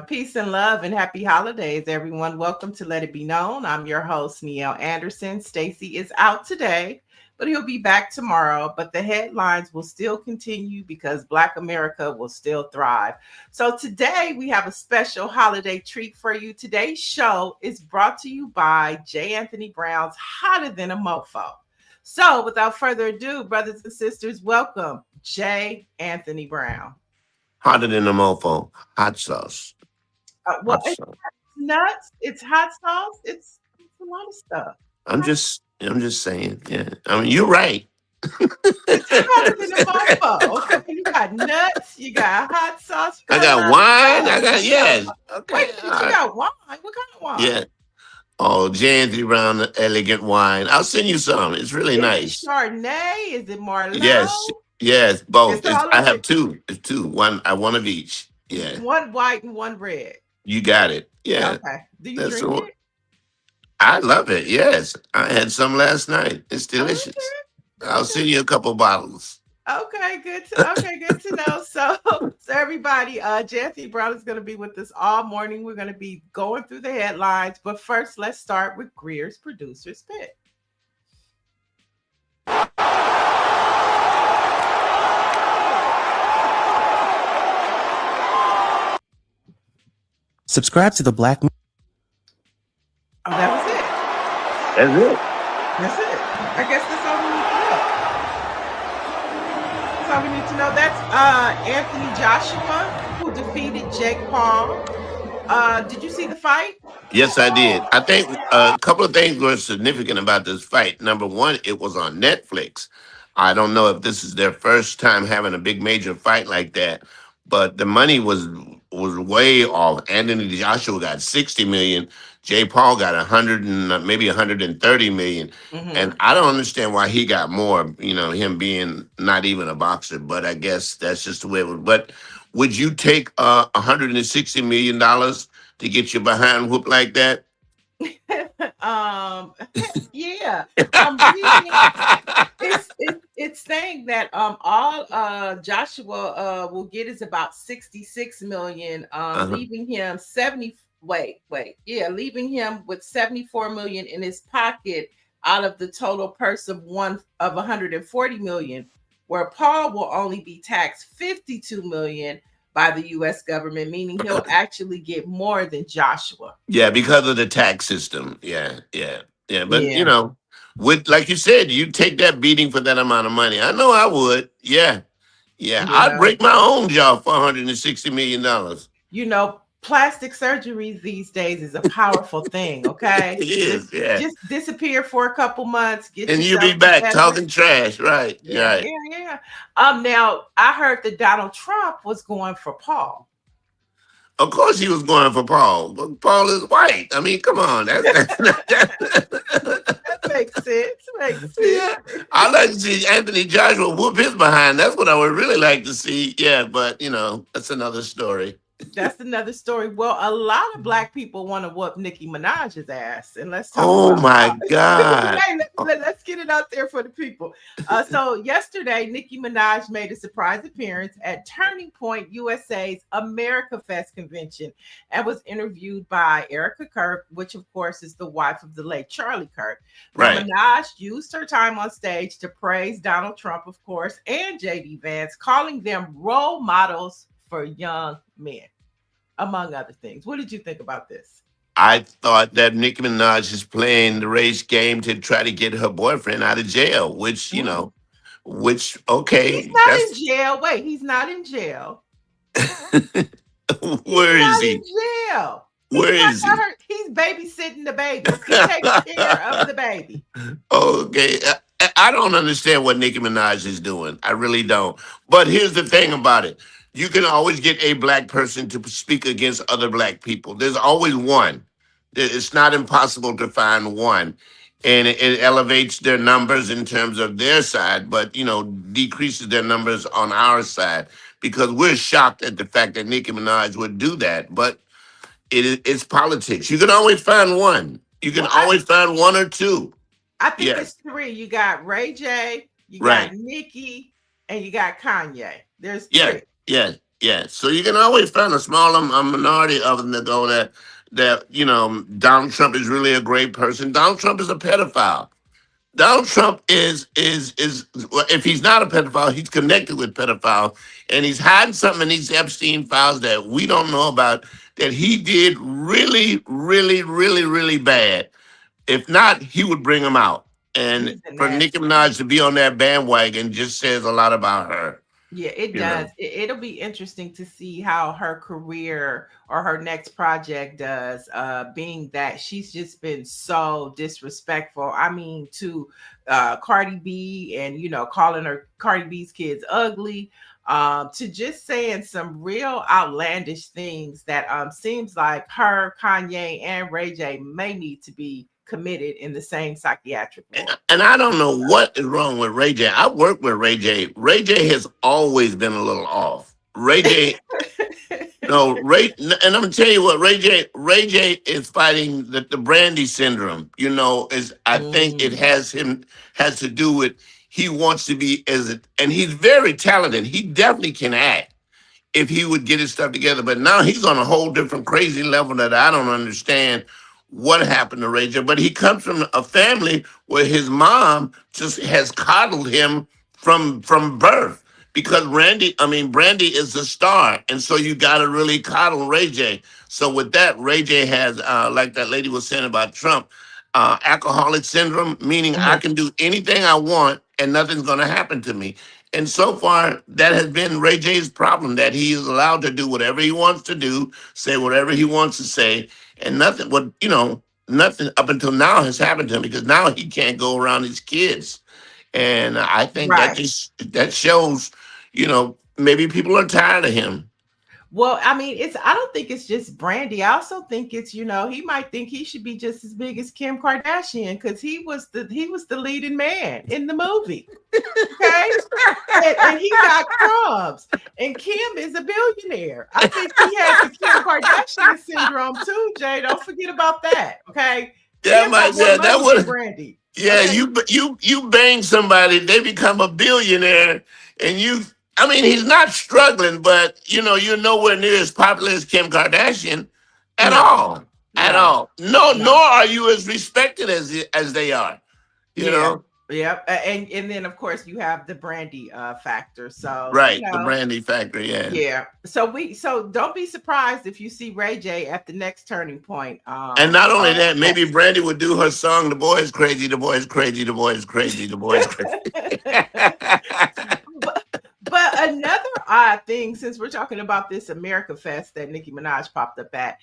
Peace and love and happy holidays, everyone. Welcome to Let It Be Known. I'm your host, Niele Anderson. Stacy is out today, but he'll be back tomorrow. But the headlines will still continue because Black America will still thrive. So today we have a special holiday treat for you. Today's show is brought to you by J. Anthony Brown's Hotter Than a Mofo. So without further ado, brothers and sisters, welcome J. Anthony Brown. Hotter than a mofo. Hot sauce. Well, Hot it's sauce. nuts. It's hot sauce. It's a lot of stuff. I'm just saying. Yeah. I mean, you're right. It's hotter than a mofo. Okay, you got nuts. You got hot sauce. You I got a got lot of wine. I stuff. got yes. Wait, Okay. you got wine? What kind of wine? Yeah. Oh, J. Anthony Brown, the elegant wine. I'll send you some. It's really Is it nice. Chardonnay? Is it Yes. Merlot? Yes. Both. It's all I of have it. two. It's two. One of each. Yeah. One white and one red. You got it. Yeah. Okay. Do you That's the drink one. it? I love it. Yes. I had some last night. It's delicious. Okay. I'll Okay. send you a couple bottles. Good to know. So everybody, Jesse Brown is going to be with us all morning. We're going to be going through the headlines, but first, let's start with Greer's producer's pick. Subscribe to the Black. Oh, that was it. That's it. That's it. I guess that's all we need to know. That's all we need to know. That's Anthony Joshua who defeated Jake Paul. Did you see the fight? Yes, I did. I think a couple of things were significant about this fight. Number one, it was on Netflix. I don't know if this is their first time having a big major fight like that, but the money was way off. Anthony Joshua got 60 million. Jay Paul got 100 and maybe 130 million. Mm-hmm. And I don't understand why he got more, him being not even a boxer, but I guess that's just the way it was. But would you take $160 million to get your behind whooped like that? Yeah. I'm reading. It's saying that all Joshua will get is about 66 million, Uh-huh. leaving him 70. Leaving him with 74 million in his pocket out of the total purse of 140 million, where Paul will only be taxed 52 million by the US government, meaning he'll actually get more than Joshua. Yeah, because of the tax system. Yeah, yeah, yeah. But Yeah. with like you said, you take that beating for that amount of money. I know I would. Yeah, yeah. I'd Yeah. break my own jaw for $160 million. Plastic surgery these days is a powerful thing, okay? It is. Yeah, Just disappear for a couple months, get and you be yourself back together. talking trash, right? Yeah, Right. yeah, yeah. Now I heard that Donald Trump was going for Paul. Of course, he was going for Paul, but Paul is white. I mean, come on. That's That makes sense. Makes sense. yeah. I'd like to see Anthony Joshua whoop his behind. That's what I would really like to see. Yeah, but that's another story. That's another story. Well, a lot of black people want to whoop Nicki Minaj's ass, and let's talk Oh about my how. God. Hey, let's get it out there for the people. So yesterday, Nicki Minaj made a surprise appearance at Turning Point USA's America Fest convention and was interviewed by Erica Kirk, which of course is the wife of the late Charlie Kirk. Now, Right. Minaj used her time on stage to praise Donald Trump, of course, and JD Vance, calling them role models for young men, among other things. What did you think about this? I thought that Nicki Minaj is playing the race game to try to get her boyfriend out of jail, Mm. He's okay, not in that's jail. Wait, he's not in jail. He's where is not in he? jail. Where is he? He's babysitting the baby. He takes care of the baby. Okay. I don't understand what Nicki Minaj is doing. I really don't. But here's the thing about it. You can always get a black person to speak against other black people. There's always one. It's not impossible to find one. And it elevates their numbers in terms of their side, but decreases their numbers on our side because we're shocked at the fact that Nicki Minaj would do that. But it's politics. You can always find one. You can Well, I always find one or two. I think it's Yes. three. You got Ray J, you got Right. Nicki, and you got Kanye. There's Yeah. three. Yeah. Yeah. So you can always find a small minority of them that go that Donald Trump is really a great person. Donald Trump is a pedophile. Donald Trump is well, if he's not a pedophile, he's connected with pedophiles, and he's hiding something in these Epstein files that we don't know about that he did really, really, really, really bad. If not, he would bring them out. And He's a for Nicki nasty man. Minaj to be on that bandwagon just says a lot about her. Yeah, it You does. know, It'll be interesting to see how her career or her next project does, being that she's just been so disrespectful. I mean, to Cardi B and, calling her Cardi B's kids ugly, to just saying some real outlandish things that seems like her, Kanye, and Ray J may need to be committed in the same psychiatric ward. and I don't know what is wrong with Ray J. I work with Ray J. Ray J has always been a little off. Ray J No, and I'm gonna tell you what, Ray J is fighting the Brandy syndrome. Is I think it Mm, has to do with he wants to be and he's very talented. He definitely can act if he would get his stuff together. But now he's on a whole different crazy level that I don't understand what happened to Ray J. But he comes from a family where his mom just has coddled him from birth because Brandy is the star, and so you got to really coddle Ray J. So with that, Ray J has, like that lady was saying about Trump, alcoholic syndrome, meaning I mhm. can do anything I want and nothing's going to happen to me. And so far, that has been Ray J's problem that he is allowed to do whatever he wants to do, say whatever he wants to say, and nothing up until now has happened to him because now he can't go around his kids. And I think Right. that shows, maybe people are tired of him. Well, I mean, I don't think it's just Brandy. I also think it's, he might think he should be just as big as Kim Kardashian because he was the leading man in the movie. Okay. And he got crumbs. And Kim is a billionaire. I think he has the Kim Kardashian syndrome too, Jay. Don't forget about that. Okay. Kim got more That money than would. Brandy. Yeah, Okay. you bang somebody, they become a billionaire, and you. I mean, he's not struggling, but you're nowhere near as popular as Kim Kardashian, at No, all, at no, all. No, nor no. are you as respected as they are. You Yeah. know, Yep. And then of course you have the Brandy factor. So, right? The Brandy factory, yeah. yeah. So don't be surprised if you see Ray J at the next turning point. And not only that, maybe Next. Brandy would do her song, "The Boy Is Crazy, The Boy Is Crazy, The Boy Is Crazy, The Boy Is Crazy." but, but another odd thing, since we're talking about this America Fest that Nicki Minaj popped up at,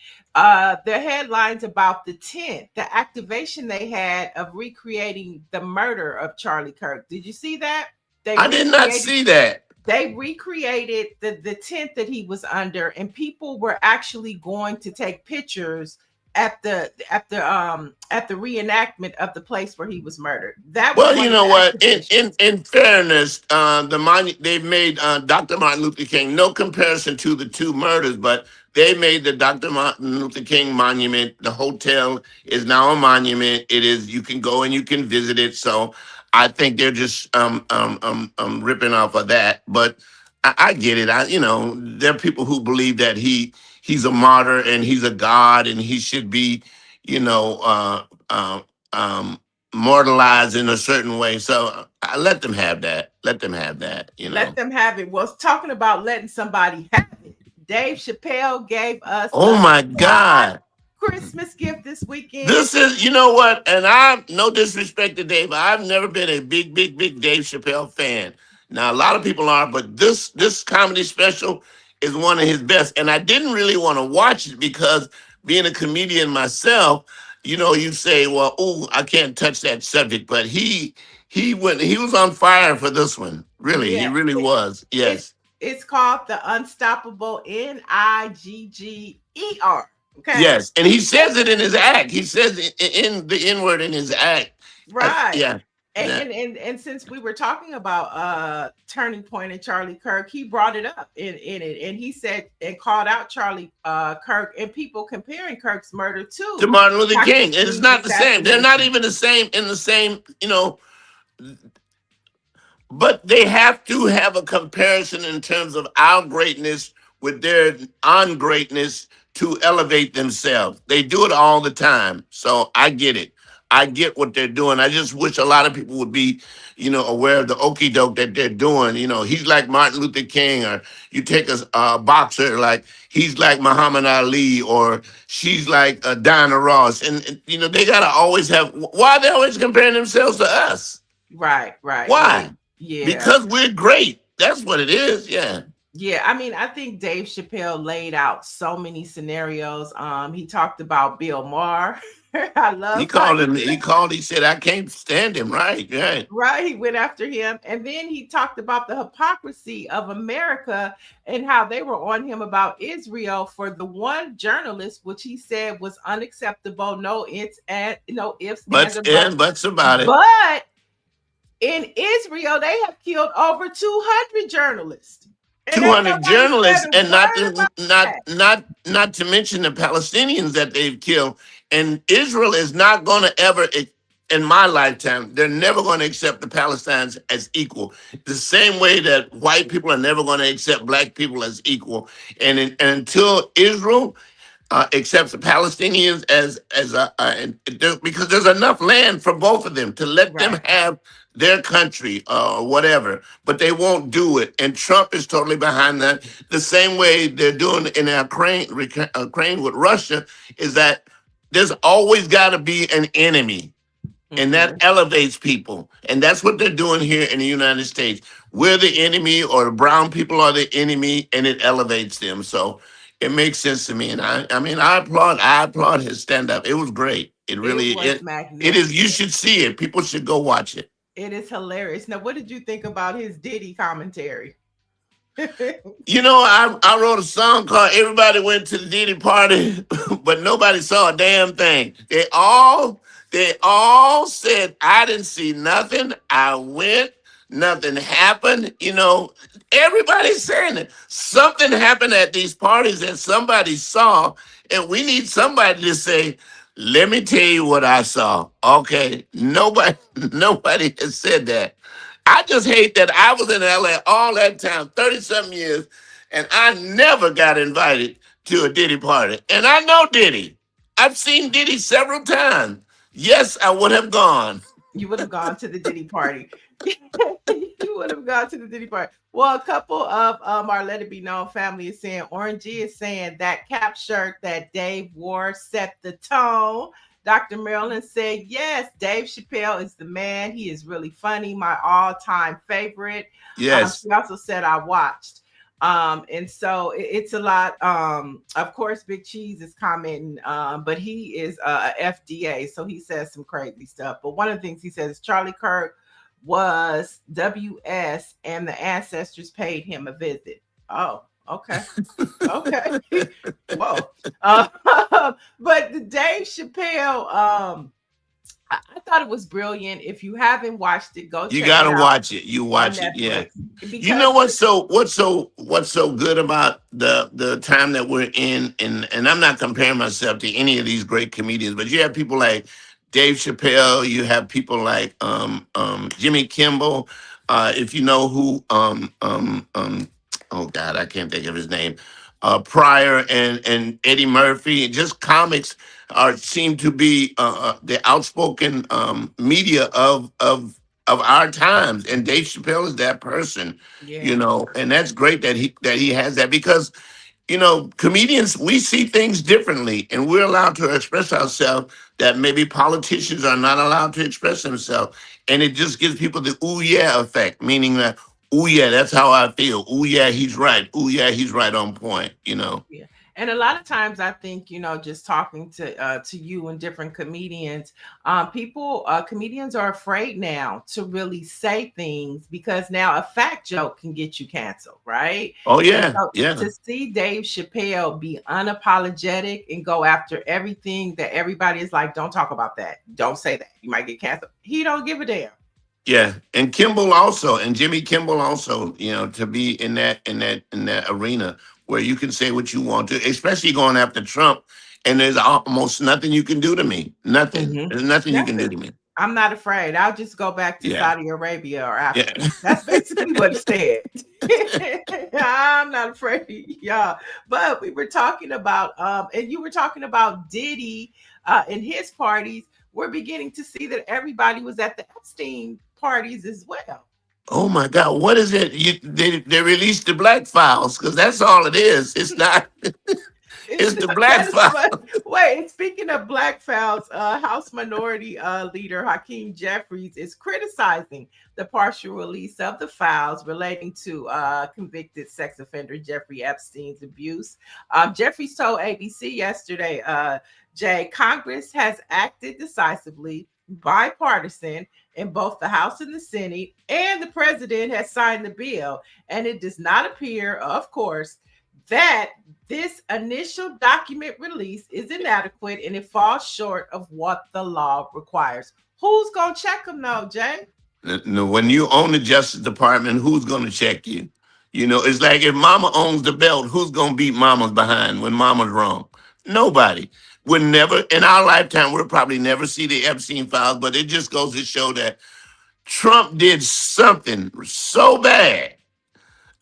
the headlines about the tent, the activation they had of recreating the murder of Charlie Kirk. Did you see that? They I did not recreated see that. they recreated the tent that he was under, and people were actually going to take pictures at the reenactment of the place where he was murdered. That was Well, you one of know the what? In in activations. in fairness, they've made Dr. Martin Luther King no comparison to the two murders, but they made the Dr. Martin Luther King monument. The hotel is now a monument. It is you can go and you can visit it. So I think they're just ripping off of that. But I get it. There are people who believe that he's a martyr and he's a god and he should be, you know, mortalized in a certain way. So I let them have that. Let them have that. Let them have it. Was talking about letting somebody have it. Dave Chappelle gave us Oh a my surprise God. Christmas gift this weekend. This is, you know what? And I'm no disrespect to Dave. I've never been a big, big, big Dave Chappelle fan. Now a lot of people are, but this comedy special is one of his best. And I didn't really want to watch it because being a comedian myself, you say, well, oh, I can't touch that subject. But he was on fire for this one. Really, he Yeah, really was. it's Yes. it's called the Unstoppable Nigger. Okay. Yes, and he says it in his act. He says in the N word in his act. Right. Yeah, And, that and and and since we were talking about Turning Point and Charlie Kirk, he brought it up in it, and he said and called out Charlie Kirk and people comparing Kirk's murder to to Martin Luther Dr. King, and it's King's not the same. They're not assassination. even the same in the same. But they have to have a comparison in terms of our greatness with their ungreatness to elevate themselves. They do it all the time. So I get it. I get what they're doing. I just wish a lot of people would be, aware of the okey doke that they're doing. He's like Martin Luther King, or you take a boxer, like he's like Muhammad Ali, or she's like Diana Ross. And they got to always have, why are they always comparing themselves to us? Right, right. Yeah. Why? Yeah. Because we're great. That's what it is. Yeah. Yeah, I mean, I think Dave Chappelle laid out so many scenarios. He talked about Bill Maher. I He love how called him. He said, I can't stand him. Right. Right. right, he went after him. And then he talked about the hypocrisy of America and how they were on him about Israel for the one journalist, which he said was unacceptable. No ifs, ands, or buts. But about it. But in Israel, they have killed over 200 journalists. And ain't 200 nobody said journalists, a and word about that. not to mention the Palestinians that they've killed. And Israel is not going to ever, in my lifetime, they're never going to accept the Palestinians as equal. The same way that white people are never going to accept black people as equal. And until Israel accepts the Palestinians as because there's enough land for both of them to let them Right. have their country or whatever, but they won't do it. And Trump is totally behind that. The same way they're doing in Ukraine with Russia is that there's always got to be an enemy, and that Mhm. elevates people. And that's what they're doing here in the United States. We're the enemy, or the brown people are the enemy, and it elevates them. So it makes sense to me. And I mean, I applaud his stand up. It was great. It It really was it is. You magnificent. should see it. People should go watch it. It is hilarious. Now, what did you think about his Diddy commentary? I wrote a song called "Everybody Went to the Diddy Party," but nobody saw a damn thing. They all said, "I didn't see nothing. I went, nothing happened." Everybody's saying it. Something happened at these parties that somebody saw, and we need somebody to say, "Let me tell you what I saw." Okay, nobody, nobody has said that. I just hate that I was in LA all that time, 30 something years, and I never got invited to a Diddy party. And I know Diddy. I've seen Diddy several times. Yes, I would have gone. You would have gone to the Diddy party. You would have gone to the Diddy party. Well, a couple of our Let It Be Known family is saying Orangey is saying that cap shirt that Dave wore set the tone. Dr. Marilyn said, yes, Dave Chappelle is the man. He is really funny, my all-time favorite. Yes. She also said I watched. And so it's a lot. Of course, Big Cheese is commenting, but he is a FDA, so he says some crazy stuff. But one of the things he says, Charlie Kirk was WS, and the ancestors paid him a visit. Oh, okay, okay, whoa. But the Dave Chappelle, I thought it was brilliant. If you haven't watched it, go You check it gotta out watch it. You on watch it, yeah. Netflix You because know what's so good about the time that we're in, and I'm not comparing myself to any of these great comedians, but you have people like Dave Chappelle, you have people like Jimmy Kimmel, if you know who oh God, I can't think of his name. Pryor and Eddie Murphy, just comics are seem to be the outspoken media of our times, and Dave Chappelle is that person, yeah, and that's great that he has that, because comedians, we see things differently, and we're allowed to express ourselves that maybe politicians are not allowed to express themselves, and it just gives people the "ooh yeah" effect, meaning that "ooh yeah, that's how I feel. Ooh yeah, he's right. Ooh yeah, he's right on point." yeah. And a lot of times, I think, just talking to you and different comedians, comedians are afraid now to really say things because now a fact joke can get you canceled, right? Oh And yeah, so yeah, to see Dave Chappelle be unapologetic and go after everything that everybody is like, don't talk about that, don't say that, you might get canceled. He don't give a damn. yeah. And Kimball also, and Jimmy Kimball also, to be in that arena where you can say what you want to, especially going after Trump, and there's almost nothing you can do to me. Nothing. Hmm. There's nothing you can do Nothing. to me. I'm not afraid. I'll just go back to Yeah, Saudi Arabia or yeah. Africa. That's basically what it said. I'm not afraid, y'all. But we were talking about, and you were talking about Diddy and his parties. We're beginning to see that everybody was at the Epstein parties as well. Oh my God, what is it? They released the Black Files because that's all it is. It's not. It's It's the not, Black that is Files. fun. Wait, speaking of Black Files, House Minority Leader Hakeem Jeffries is criticizing the partial release of the files relating to convicted sex offender Jeffrey Epstein's abuse. Jeffries told ABC yesterday, Jay, Congress has acted decisively, bipartisan, in both the House and the Senate, and the president has signed the bill. And it does not appear, of course, that this initial document release is inadequate and it falls short of what the law requires. Who's going to check them though, Jay? No, when you own the Justice Department, who's going to check you? It's like if Mama owns the belt, who's going to beat Mama's behind when Mama's wrong? Nobody. We'll never, in our lifetime, we'll probably never see the Epstein files, but it just goes to show that Trump did something so bad.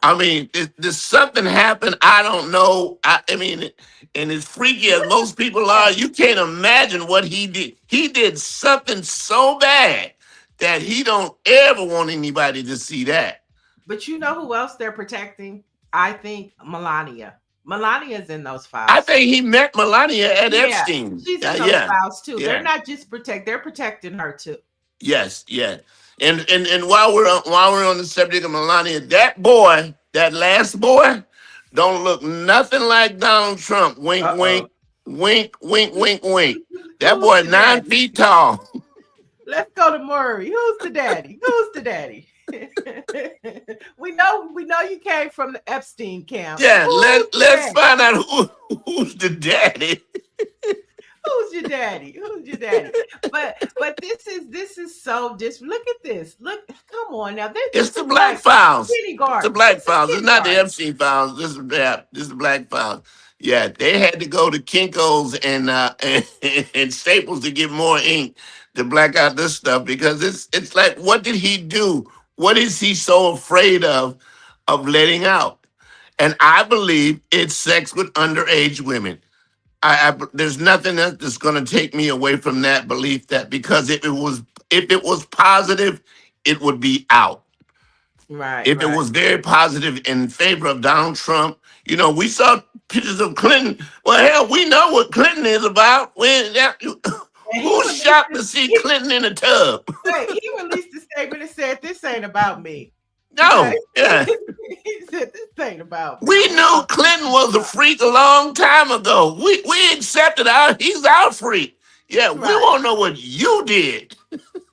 I mean, there's something happened. I don't know. I mean, and as freaky as most people are, Hey, you can't imagine what he did. He did something so bad that he don't ever want anybody to see that. but you know who else they're protecting? I think Melania. Melania's in those I files too. think he met Melania at Yeah, Epstein. she's Yeah, in those yeah, files too. They're yeah. not just they're protecting her too. Yes, yeah. And while we're on the subject of Melania, that boy, that last boy, don't look nothing like Donald Trump. Wink, Uh-oh. wink, wink, wink, wink, wink. That Who's boy the nine daddy? feet tall. Let's go to Murray. Who's the daddy? Who's the daddy? we know you came from the Epstein camp. Yeah, Who's let the let's daddy? find out who's the daddy. Who's your daddy? Who's your daddy? But this is so look at this. Look, come on now. It's This the is Black like Files. It's the kindergarten. Black This is Files. It's not the kindergarten. Epstein Files. This is the Black Files. Yeah, they had to go to Kinkos and Staples to get more ink to black out this stuff because it's like, what did he do? What is he so afraid of letting out? And I believe it's sex with underage women. There's nothing else that's going to take me away from that belief, that because if it was positive, it would be out. Right, If it right. was very positive in favor of Donald Trump, we saw pictures of Clinton. Well, hell, we know what Clinton is about. And he Who's released shocked this. to see Clinton in a tub? He released a statement and said, "This ain't about me." Okay, No, yeah. he said, "This ain't about We me." knew Clinton was a freak a long time ago. We accepted he's our freak. Yeah, we Right. want to know what you did.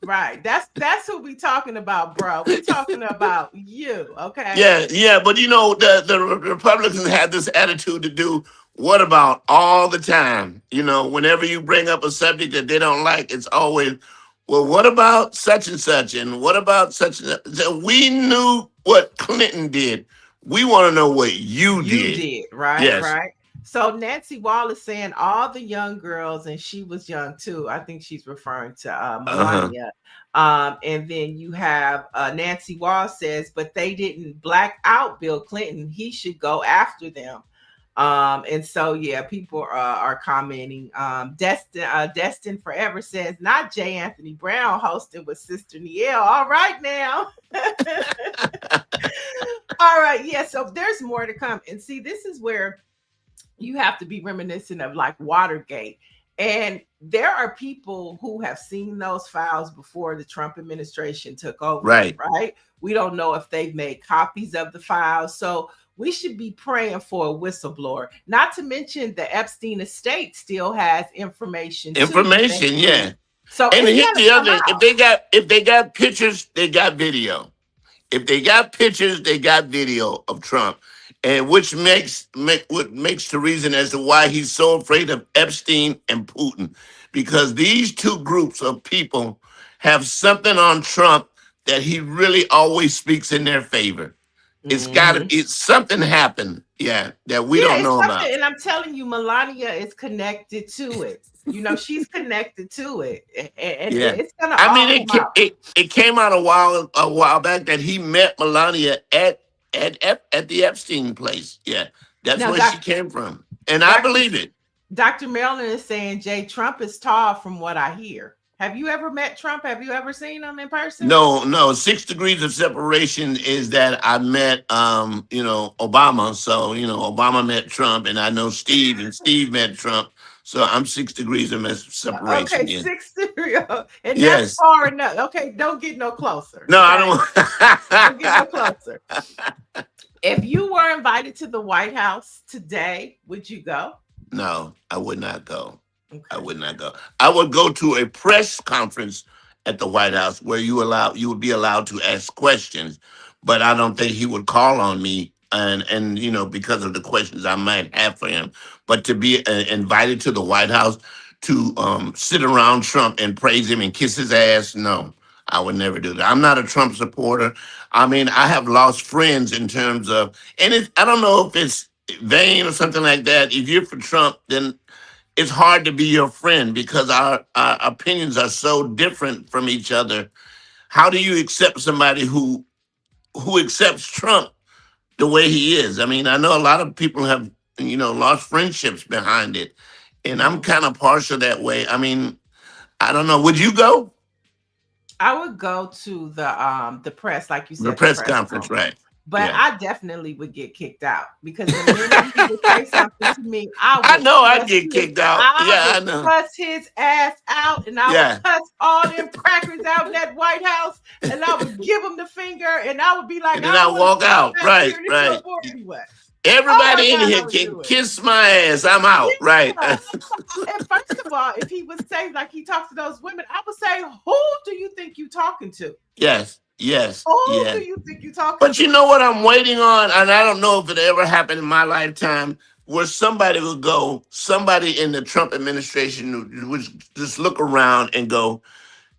Right. That's who we talking about, bro. We talking about you, okay? Yeah, yeah, but the Republicans had this attitude to do what about all the time. Whenever you bring up a subject that they don't like, it's always, well, what about such and such, and what about such and such? So we knew what Clinton did. We want to know what you You did. did, right, Yes. right. So Nancy Wall is saying all the young girls, and she was young too. I think she's referring to Uh huh. Melania. And then you have Nancy Wall says, but they didn't black out Bill Clinton. He should go after them. And so yeah, people are commenting. Destin Forever says, not J. Anthony Brown hosting with Sister Niele. All right now. All right, yeah. So there's more to come. And see, this is where you have to be reminiscent of like Watergate. And there are people who have seen those files before the Trump administration took over, Right. right? We don't know if they've made copies of the files. So we should be praying for a whistleblower. Not to mention the Epstein estate still has information too that they Information, need. yeah. So And it's here's gonna the come other: out. if they got pictures, they got video. If they got pictures, they got video of Trump, and which what makes the reason as to why he's so afraid of Epstein and Putin, because these two groups of people have something on Trump that he really always speaks in their favor. Mhm. It's something happened, yeah, that we Yeah, don't it's know something, about. and I'm telling you, Melania is connected to it. You know, she's connected to it, and Yeah, it's gonna I all mean come out. it came out a while back that he met Melania at the Epstein place. Yeah, that's Now, where she came from, and I Doctor believe it. Dr. Mellon is saying Jay Trump is tall, from what I hear. Have you ever met Trump? Have you ever seen him in person? No, no, 6 degrees of separation is that I met Obama. So, Obama met Trump, and I know Steve, and Steve met Trump. So I'm 6 degrees of Okay, separation. Yeah. 6 and that's Yes. far enough. Okay, don't get no closer. No, Okay, don't get no I closer. If you were invited to the White House today, would you go? No, I would not go. I Okay. would not go. I would go to a press conference at the White House where you would be allowed to ask questions, but I don't think he would call on me and because of the questions I might have for him. But to be invited to the White House to sit around Trump and praise him and kiss his ass, no. I would never do that. I'm not a Trump supporter. I mean, I have lost friends in terms of, and I don't know if it's vain or something like that. If you're for Trump, then it's hard to be your friend because our opinions are so different from each other. How do you accept somebody who accepts Trump the way he is? I mean, I know a lot of people have lost friendships behind it, and I'm Mhm. kind of partial that way. I mean, I don't know. Would you go I would go to the press, like you the said, the press press conference? conference. Right? But Yeah. I definitely would get kicked out because the minute he would say something to me, I I would know I'd cuss get his kicked out. I Yeah, would I know. cuss his ass out, and I would Yeah, cuss all them crackers out in that White House, and I would give him the finger, and I would be like, and then I I don't want to walk see you out. back Right, here no right. more anyway. Oh my Everybody in God, I here would can do it. kiss my ass. I'm out. Right. Yeah. And first of all, if he would say like he talks to those women, I would say, who do you think you talking to? Yes, yes, Who do yes. you think you talking But you to? know what I'm waiting on, and I don't know if it ever happened in my lifetime, where somebody in the Trump administration would just look around and go,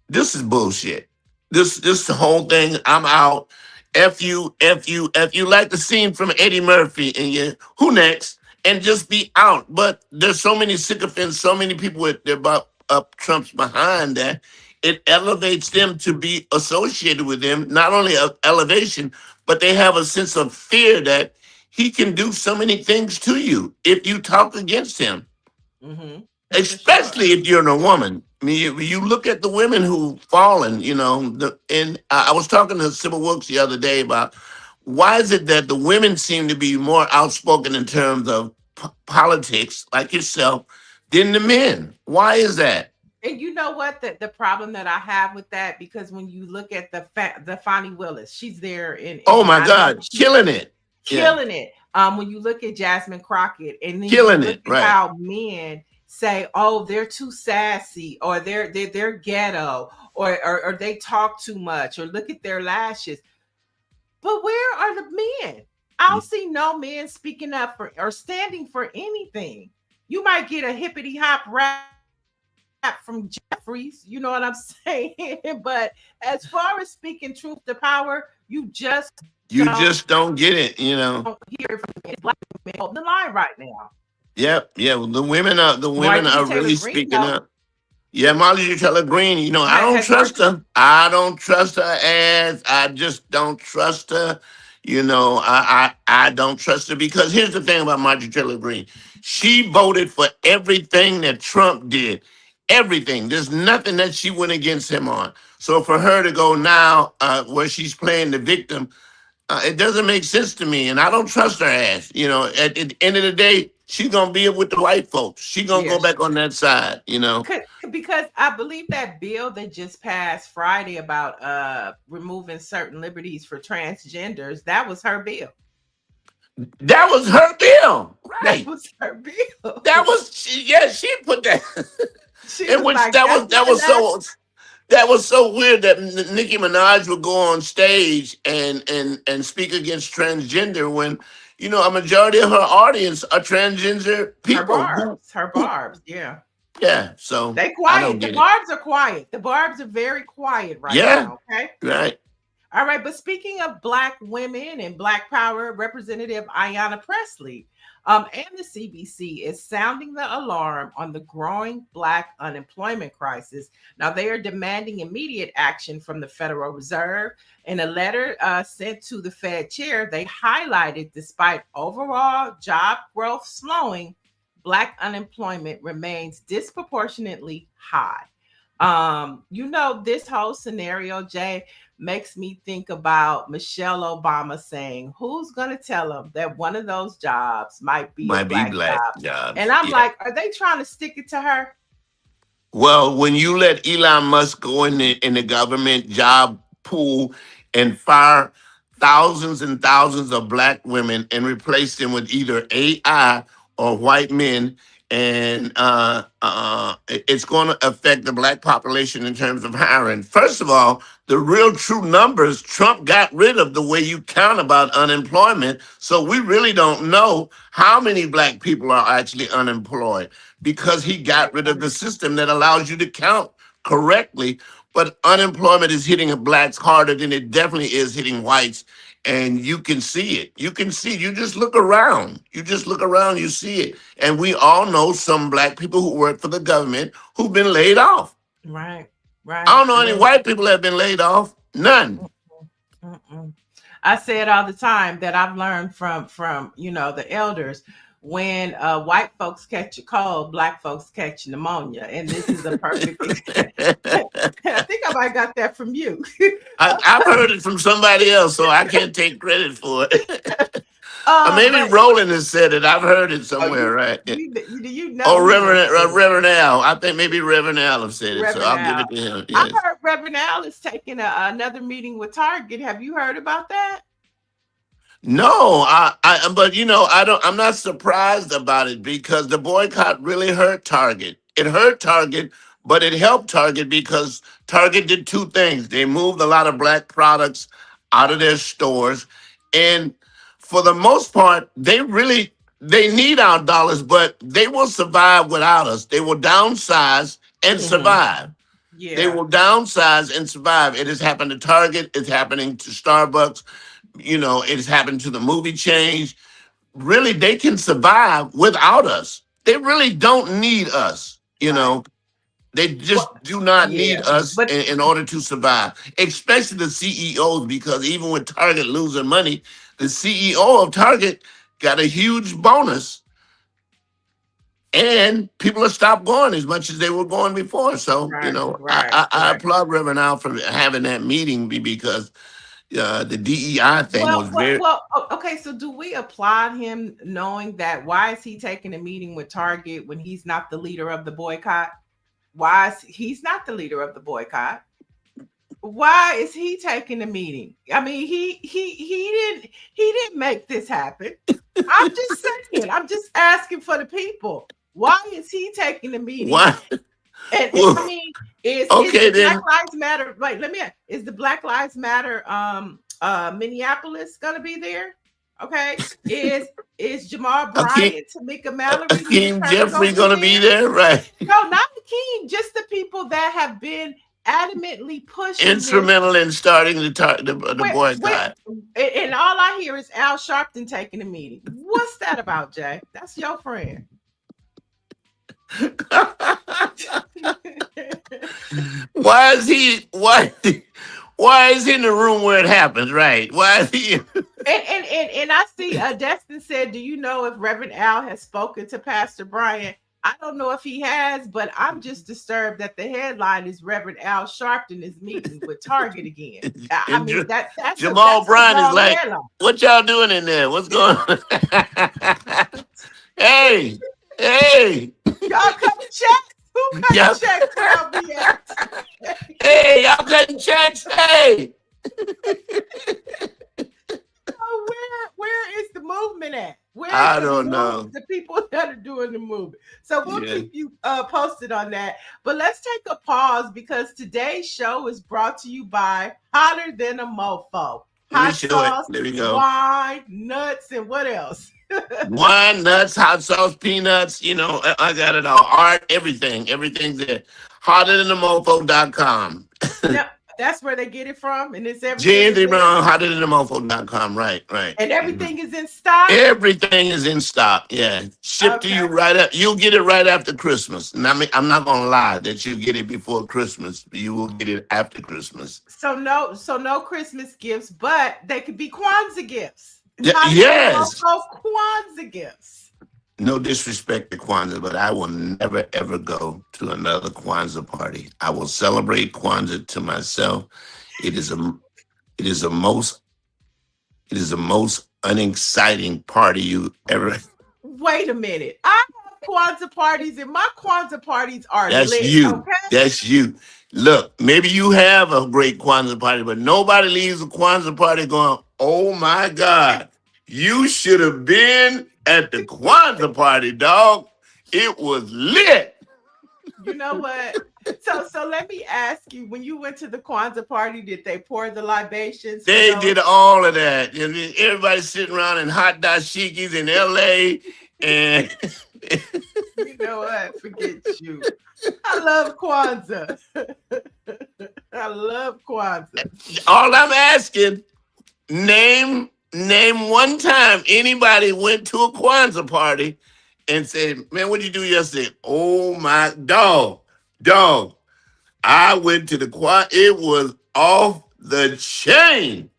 this is bullshit. This the whole thing. I'm out. F you like the scene from Eddie Murphy and you who next and just be out. But there's so many sycophants, so many people with their up Trump's behind that it elevates them to be associated with them. Not only of elevation, but they have a sense of fear that he can do so many things to you if you talk against him, Mm-hmm. For sure. especially if you're a woman. I mean, you look at the women who've fallen, and I was talking to Sybil Wilkes the other day about why is it that the women seem to be more outspoken in terms of politics, like yourself, than the men? Why is that? And you know what? The problem that I have with that, because when you look at the Fonnie Willis, she's there Oh and my I know God, she's killing it. Yeah, killing it. When you look at Jasmine Crockett, and then you killing look it. at Right. how men say, "Oh, they're too sassy," or they're ghetto, or they talk too much, or look at their lashes. But where are the men? I don't see no men speaking up for or standing for anything. You might get a hippity hop rap from Jeffries, you know what I'm saying? But as far as speaking truth to power, you just You don't just don't get it, hear it from men. Black men holding the line right now. Yep, yeah. Well, the women are Marjorie really Taylor Greene, speaking no. up. Yeah, Molly Taylor Green, I don't Has trust Marjorie, her. I don't trust her ass. I just don't trust her. I don't trust her because here's the thing about Marjorie Taylor Green. She voted for everything that Trump did. Everything. There's nothing that she went against him on. So for her to go now, where she's playing the victim, it doesn't make sense to me, and I don't trust her ass. At the end of the day, she's gonna be with the white folks. She's gonna yeah, go back on that side. because I believe that bill that just passed Friday about removing certain liberties for transgenders, that was her bill. That was her bill, That right? was her bill. That was yeah. She put that, She in was which like, "That's that my was last." so that was so weird that Nicki Minaj would go on stage and speak against transgender when a majority of her audience are transgender people Her who barbs. Yeah, yeah. So they I don't quiet. The get it. barbs are quiet. The barbs are very quiet right Yeah, now. Okay. right. All right, but speaking of Black women and Black power, Representative Ayanna Pressley and the CBC is sounding the alarm on the growing Black unemployment crisis. Now, they are demanding immediate action from the Federal Reserve. In a letter sent to the Fed chair, they highlighted despite overall job growth slowing, Black unemployment remains disproportionately high. This whole scenario, Jay, makes me think about Michelle Obama saying, "Who's going to tell them that one of those jobs might be a Might be Black black job?" And jobs. I'm Yeah. like, are they trying to stick it to her? Well, when you let Elon Musk go in the government job pool and fire thousands and thousands of black women and replace them with either AI or white men, and it's going to affect the black population in terms of hiring. First of all, the real true numbers, Trump got rid of the way you count about unemployment, so we really don't know how many black people are actually unemployed because he got rid of the system that allows you to count correctly. But unemployment is hitting blacks harder than it definitely is hitting whites. And you can see it. You can see, you just look around. You just look around, you see it. And we all know some black people who work for the government who've been laid off. Right, I right. don't know any white people that have been laid off. None. Mm-mm. I say it all the time that I've learned from the elders. When white folks catch a cold, Black folks catch pneumonia, and this is a perfect. I think I might got that from you. I've heard it from somebody else, so I can't take credit for it. Or maybe But Roland has said it. I've heard it oh, somewhere, right? you Or know he done said it, Reverend Al. I think maybe Reverend Al have said it, so Reverend I'll give Al. it to him. I Yes. heard Reverend Al is taking another meeting with Target. Have you heard about that? No, but I don't. I'm not surprised about it because the boycott really hurt Target. It hurt Target, but it helped Target because Target did two things. They moved a lot of black products out of their stores, and for the most part, they need our dollars, but they will survive without us. They will downsize and Hmm. survive. They Yeah, will downsize and survive. It has happened to Target. It's happening to Starbucks. It's happened to the movie chains. Really, they can survive without us. They really don't need us. right. They Well, just do not yeah, need us but in order to survive, especially the CEOs, because even with Target losing money, the CEO of Target got a huge bonus and people have stopped going as much as they were going before. So, right, I, right, I, I right. applaud Reverend Al for having that meeting because the DEI thing was very Okay. So, do we applaud him knowing that? Why is he taking a meeting with Target when he's not the leader of the boycott? Why is he's not the leader of the boycott? Why is he taking the meeting? I mean, he didn't make this happen. I'm just saying. I'm just asking for the people. Why is he taking the meeting? why. And I Well, mean, is okay the Black then. Lives Matter? Wait, let me ask, is the Black Lives Matter Minneapolis gonna be there? Okay. Is Jamal Akeem, Bryant, Tamika Mallory, Nina Akeem Turner gonna Jeffrey be gonna be there? there, right? No, not Akeem, just the people that have been adamantly pushing this. Instrumental in starting the Where boycott. and all I hear is Al Sharpton taking the meeting. What's that about, Jay? That's your friend. Why is he? Why is he in the room where it happens? Right? Why is he? And I see Destin said, "Do you know if Reverend Al has spoken to Pastor Brian?" I don't know if he has, but I'm just disturbed that the headline is Reverend Al Sharpton is meeting with Target again. I And mean that's a Jamal that's a Brown is long like, headline. "What y'all doing in there? What's going on?" Hey, hey, Y'all cutting checks? Who cutting y'all, checks for LBS? hey, y'all cutting checks? Hey. Oh, where is the movement is I for the don't move, know. the people that are doing the movie. So we'll Yeah. keep you posted on that. But let's take a pause because today's show is brought to you by Hotter Than a Mofo. Let me Hot show it. sauce, There we go. wine, nuts, and what else? Wine, nuts, hot sauce, peanuts. I got it all. Art, everything. Everything's there. Hotter than the mofo.com. Now, that's where they get it from, and it's everything is J&D there. Brown, hotter than the mofo.com. Right, right. And Mhm. everything is in stock. Everything is in stock. Yeah. Shipped to you Okay. right up. You'll get it right after Christmas. And I'm not gonna lie that you'll get it before Christmas. You will get it after Christmas. So no Christmas gifts, but they could be Kwanzaa gifts. Yeah, Hotter than a yes. mofo Kwanzaa gifts. No disrespect to Kwanzaa, but I will never ever go to another Kwanzaa party. I will celebrate Kwanzaa to myself. It is a it is a most it is the most unexciting party you ever. Wait a minute. I have Kwanzaa parties, and my Kwanzaa parties are That's lit. you. Okay. That's you. Look, maybe you have a great Kwanzaa party, but nobody leaves a Kwanzaa party going, "Oh my God, you should have been at the Kwanzaa party, dog. It was lit." You know what? So let me ask you: when you went to the Kwanzaa party, did they pour the libations for They those? did all of that. And then everybody sitting around in hot dashikis in LA. And You know what? Forget you. I love Kwanzaa. I love Kwanzaa. all I'm asking, name one time anybody went to a Kwanzaa party and said, "Man, what did you do yesterday?" Oh my dog. I went to the Kwanzaa. It was off the chain.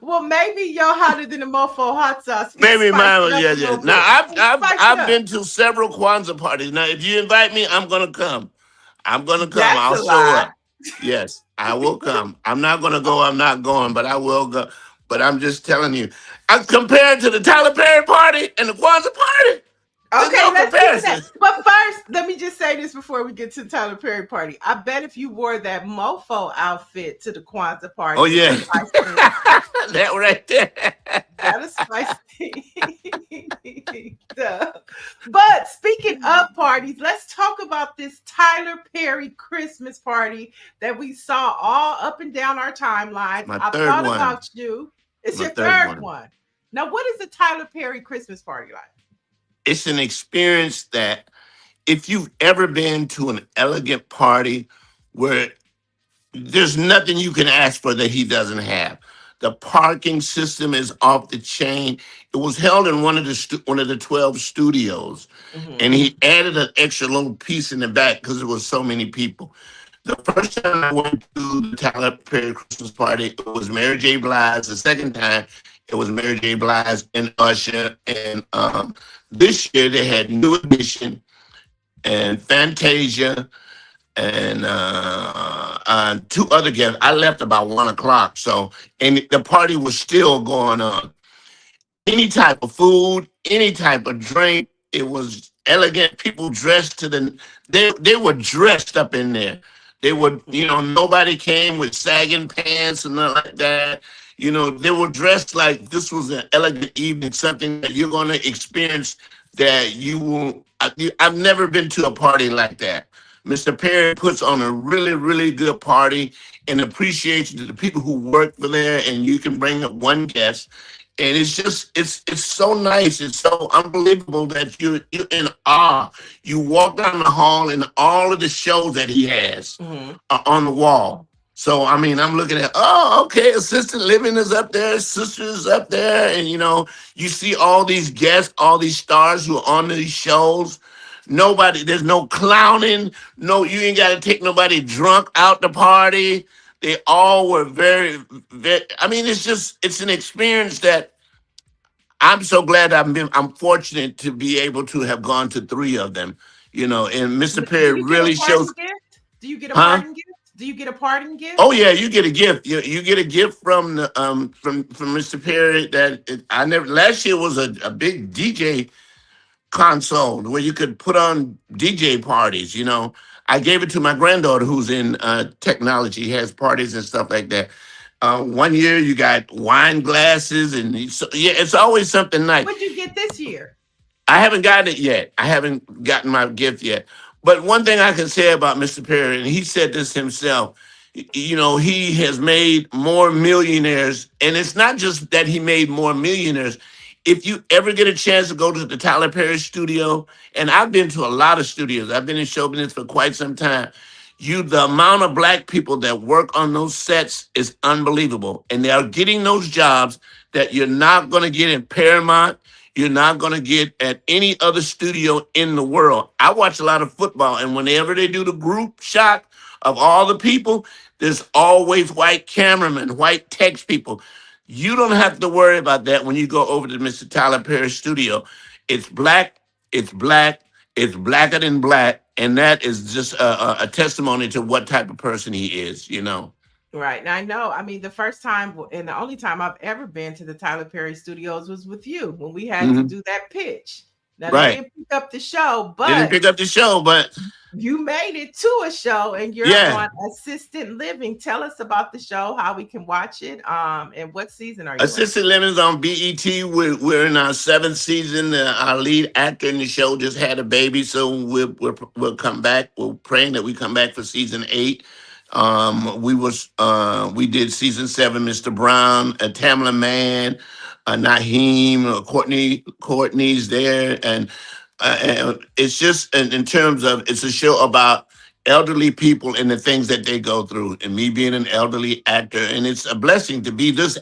Well, maybe your hotter than the mofo hot sauce can Maybe spice mine it was, up yeah, a yeah. little Now bit. Spice it I've up. been to several Kwanzaa parties. Now, if you invite me, I'm gonna come. I'm gonna come. That's I'll a show lie. up. Yes, I will come. I'm not gonna go. I'm not going, but I will go. But I'm just telling you, compared to the Tyler Perry party and the Kwanzaa party, there's Okay, no let's get to that. comparison. But first, let me just say this before we get to the Tyler Perry party. I bet if you wore that mofo outfit to the Kwanzaa Oh party, it'll yeah, spice things up. that right there. That'll spice things up. But speaking of parties, let's talk about this Tyler Perry Christmas party that we saw all up and down our timelines. My I third thought one. about you. It's My your third third one. one. Now, what is a Tyler Perry Christmas party like? It's an experience that if you've ever been to an elegant party where there's nothing you can ask for that he doesn't have. The parking system is off the chain. It was held in one of the 12 studios, and Hmm. he added an extra little piece in the back because there was so many people. The first time I went to the Tyler Perry Christmas party, it was Mary J. Blige. The second time, it was Mary J. Blige and Usher. And this year they had New Edition and Fantasia and two other guests. I left about 1 o'clock, so and the party was still going on. Any type of food, any type of drink. It was elegant. People dressed to the they were dressed up in there. They were, nobody came with sagging pants and nothing like that. They were dressed like this was an elegant evening, something that you're going to experience that you will. I've never been to a party like that. Mr. Perry puts on a really, really good party and appreciation to the people who work for there, and you can bring up one guest. And it's just it's so nice. It's so unbelievable that you're in awe. You walk down the hall and all of the shows that he has Hmm. are on the wall. So I mean, I'm looking at, oh, okay, assistant living is up there, sister is up there, and you see all these guests, all these stars who are on these shows. Nobody, there's no clowning. No, you ain't got to take nobody drunk out the party. They all were very. I mean, it's an experience that I'm so glad I'm fortunate to be able to have gone to three of them. And Mr. Do Perry you get a really shows, parting gift? Do you get a huh? parting gift? Do you get a parting Oh gift? yeah, you get a gift. You get a gift from the from Mr. Perry I never. Last year was a big DJ console where you could put on DJ parties. I gave it to my granddaughter who's in technology, has parties and stuff like that. One year you got wine glasses, and so, yeah, it's always something nice. What'd you get this year? I haven't gotten it yet. I haven't gotten my gift yet. But one thing I can say about Mr. Perry, and he said this himself, he has made more millionaires. And it's not just that he made more millionaires. If you ever get a chance to go to the Tyler Perry studio, and I've been to a lot of studios, I've been in show business for quite some time. The amount of black people that work on those sets is unbelievable. And they are getting those jobs that you're not going to get in Paramount, you're not going to get at any other studio in the world. I watch a lot of football, and whenever they do the group shot of all the people, there's always white cameramen, white text people. You don't have to worry about that when you go over to Mr. Tyler Perry studio. It's black, it's black, it's blacker than black, and that is just a testimony to what type of person he is. Right. And I know, I mean, the first time and the only time I've ever been to the Tyler Perry studios was with you when we had to Hmm. do that pitch. Now, they Right. didn't pick up the show, Didn't but pick up the show, but you made it to a show and you're yeah. on Assistant Living. Tell us about the show, how we can watch it, and what season are you in? Assisted Living's on BET. We're in our seventh season. Our lead actor in the show just had a baby, so we'll come back. We're praying that we come back for season 8. We did season 7. Mr. Brown, Tamala Man, Naheem, Courtney's there, and it's just in terms of it's a show about elderly people and the things that they go through, and me being an elderly actor, and it's a blessing to be this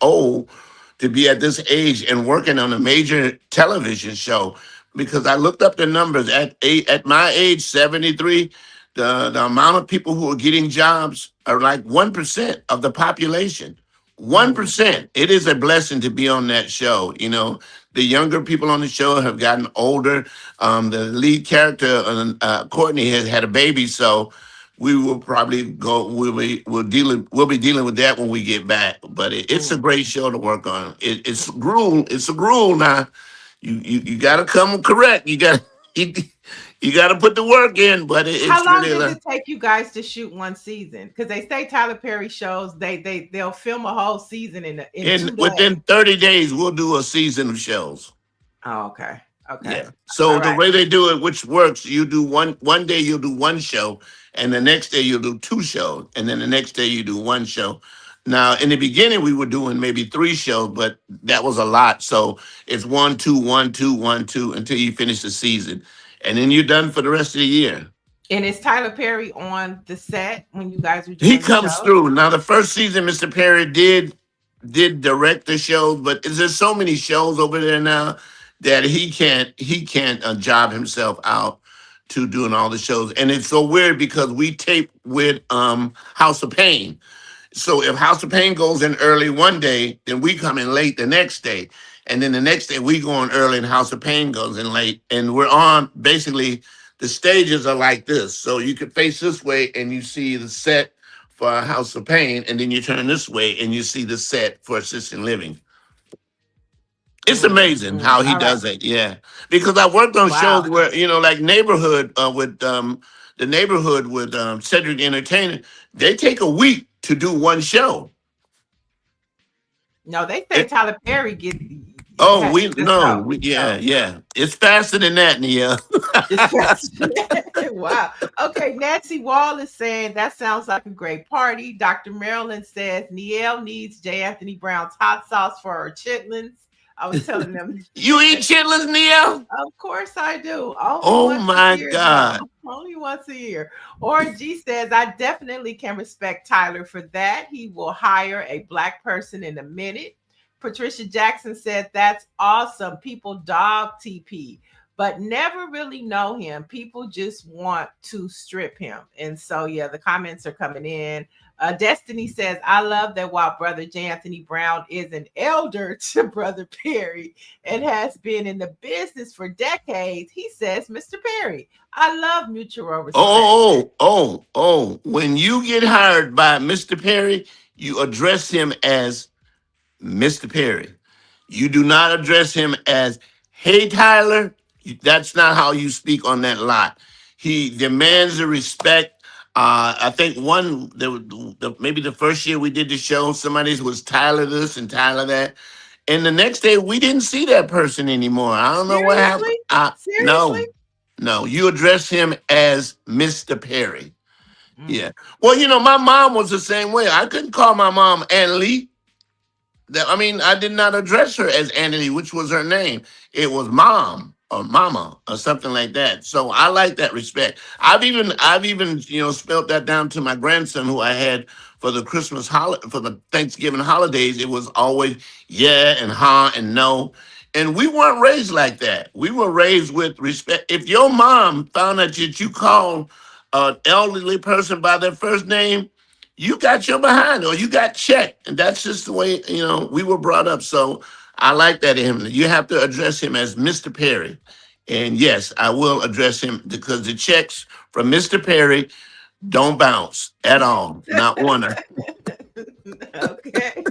old, to be at this age and working on a major television show, because I looked up the numbers at my age, 73. The amount of people who are getting jobs are like 1% of the population. Mm, 1%. It is a blessing to be on that show. The younger people on the show have gotten older. The lead character, Courtney, has had a baby, so we will probably go. We'll be dealing with that when we get back. But it's a mm. great show to work on. It's gruel. It's a gruel now. You got to come correct. You, you got to put the work in. But How it's long really does it take you guys to shoot one season? Because they say Tyler Perry shows they'll film a whole season in in 2 days. within 30 days we'll do a season of shows. Oh, okay. Okay. Yeah. So All the right. way they do it, which works, you do one day you'll do one show, and the next day you'll do 2 shows, and then the next day you do 1 show. Now, in the beginning, we were doing maybe 3 shows, but that was a lot. So it's 1, 2, 1, 2, 1, 2 until you finish the season, and then you're done for the rest of the year. And is Tyler Perry on the set when you guys were He doing the comes show? through. Now, the first season, Mr. Perry did direct the shows, but there's so many shows over there now that he can't job himself out to doing all the shows. And it's so weird because we tape with House of Pain. So if House of Pain goes in early one day, then we come in late the next day. And then the next day we go in early and House of Pain goes in late. And we're on basically the stages are like this. So you could face this way and you see the set for House of Pain, and then you turn this way and you see the set for assisted living. It's amazing how he All right. does it. Yeah, because I worked on shows Wow. where like Neighborhood with the Neighborhood with Cedric the Entertainer. They take a week to do one show. No, they say It, Tyler Perry oh, we let's no, go. yeah, So yeah. It's faster than that, Nia. it's fast. Wow. Okay, Nancy Wall is saying that sounds like a great party. Dr. Marilyn says Niele needs J. Anthony Brown's hot sauce for her chitlins. I was telling them, You eat chitlins, Nia? of course I do. Only Oh once a my year, though. God. Only once a year. Or G says, I definitely can respect Tyler for that. He will hire a black person in a minute. Patricia Jackson said, that's awesome. People dog TP, but never really know him. People just want to strip him. And so, yeah, the comments are coming in. Destiny says, I love that while Brother J. Anthony Brown is an elder to Brother Perry and has been in the business for decades, he says, Mr. Perry, I love mutual respect. Oh. When you get hired by Mr. Perry, you address him as Mr. Perry. You do not address him as, hey, Tyler. That's not how you speak on that lot. He demands the respect. I think maybe the first year we did the show, somebody's was Tyler this and Tyler that, and the next day we didn't see that person anymore. I don't know what happened. Seriously? Seriously? No, no, you address him as Mr. Perry. Mm. Yeah. Well, my mom was the same way. I couldn't call my mom Ann Lee. I mean, I did not address her as Annie, which was her name. It was mom or mama or something like that. So I like that respect. I've even spelt that down to my grandson who I had for the for the Thanksgiving holidays. It was always yeah and ha and no. And we weren't raised like that. We were raised with respect. If your mom found out that you called an elderly person by their first name, you got your behind or you got checked. And that's just the way, we were brought up. So I like that in him. You have to address him as Mr. Perry. And yes, I will address him because the checks from Mr. Perry don't bounce at all. Not one. Okay.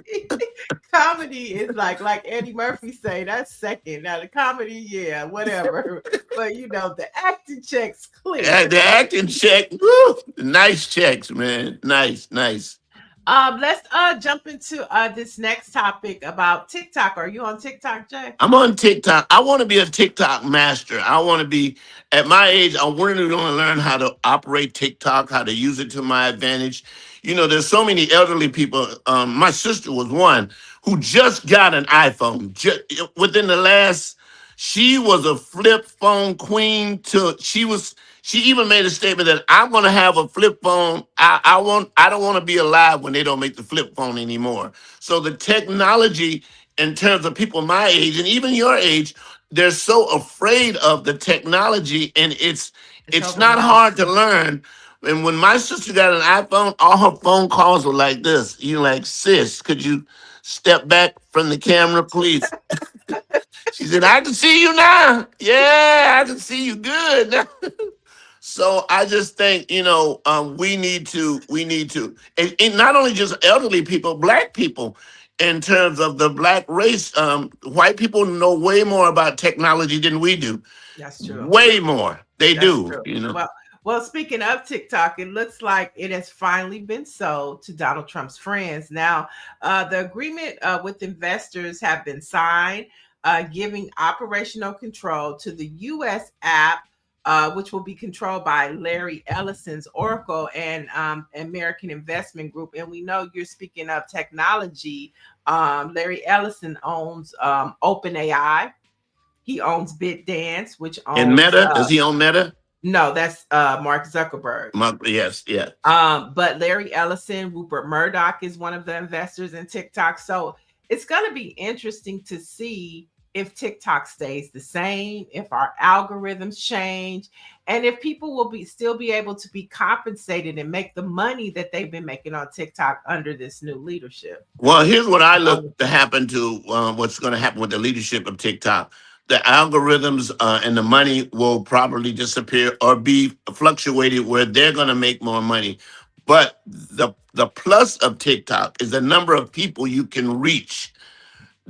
Comedy is like Eddie Murphy say, that's second. Now the comedy, yeah, whatever. But the acting checks clear. The acting check, woo, nice checks, man. Nice, nice. Let's jump into this next topic about TikTok. Are you on TikTok, Jay? I'm on TikTok. I want to be a TikTok master. I want to be at my age. I really want to learn how to operate TikTok, how to use it to my advantage. There's so many elderly people. My sister was one who just got an iPhone. Within the last, she was a flip phone queen. She even made a statement that I'm going to have a flip phone. I don't want to be alive when they don't make the flip phone anymore. So the technology in terms of people my age and even your age, they're so afraid of the technology, and it's It's it's not overwhelming. hard to learn. And when my sister got an iPhone, all her phone calls were like this. You like, sis, could you step back from the camera, please? She said, I can see you now. Yeah, I can see you good now. So I just think, we need to, and not only just elderly people, black people, in terms of the black race, white people know way more about technology than we do. That's true. Way more. They That's do, true. Well, speaking of TikTok, it looks like it has finally been sold to Donald Trump's friends. Now, the agreement with investors have been signed, giving operational control to the U.S. app, which will be controlled by Larry Ellison's Oracle and American Investment Group. And we know you're speaking of technology. Larry Ellison owns OpenAI. He owns BitDance, which And owns Meta, does he own Meta? no, that's Mark Zuckerberg. Yes, yeah. But Larry Ellison, Rupert Murdoch is one of the investors in TikTok. So it's going to be interesting to see if TikTok stays the same, if our algorithms change, and if people will still be able to be compensated and make the money that they've been making on TikTok under this new leadership. Well, here's what I look to happen to what's going to happen with the leadership of TikTok. The algorithms and the money will probably disappear or be fluctuated where they're going to make more money. But the plus of TikTok is the number of people you can reach.